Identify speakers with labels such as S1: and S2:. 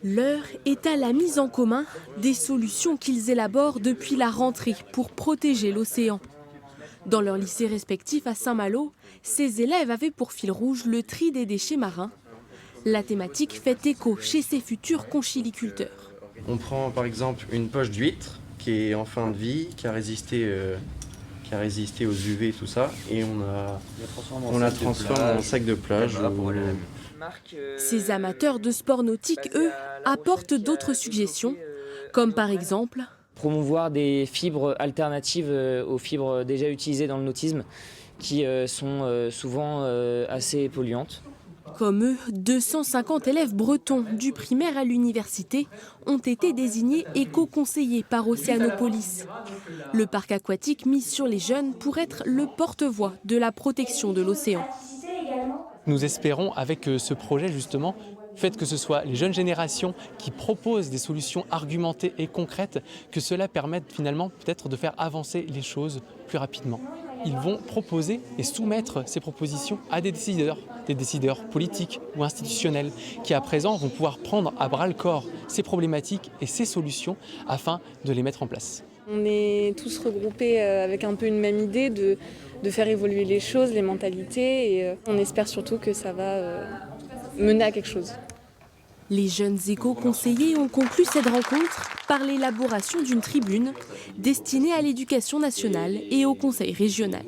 S1: L'heure est à la mise en commun des solutions qu'ils élaborent depuis la rentrée pour protéger l'océan. Dans leurs lycées respectifs à Saint-Malo, ces élèves avaient pour fil rouge le tri des déchets marins. La thématique fait écho chez ces futurs conchiliculteurs.
S2: On prend par exemple une poche d'huître qui est en fin de vie, qui a résisté aux UV et tout ça, et on la transforme en sac de plage.
S1: Ces amateurs de sport nautique, eux, apportent d'autres suggestions, comme par exemple
S3: promouvoir des fibres alternatives aux fibres déjà utilisées dans le nautisme, qui sont souvent assez polluantes.
S1: Comme eux, 250 élèves bretons du primaire à l'université ont été désignés éco-conseillers par Océanopolis. Le parc aquatique mise sur les jeunes pour être le porte-voix de la protection de l'océan.
S4: Nous espérons avec ce projet justement, fait que ce soit les jeunes générations qui proposent des solutions argumentées et concrètes, que cela permette finalement peut-être de faire avancer les choses plus rapidement. Ils vont proposer et soumettre ces propositions à des décideurs politiques ou institutionnels, qui à présent vont pouvoir prendre à bras-le-corps ces problématiques et ces solutions afin de les mettre en place.
S5: On est tous regroupés avec un peu une même idée de faire évoluer les choses, les mentalités, et on espère surtout que ça va mener à quelque chose.
S1: Les jeunes éco-conseillers ont conclu cette rencontre par l'élaboration d'une tribune destinée à l'éducation nationale et au conseil régional.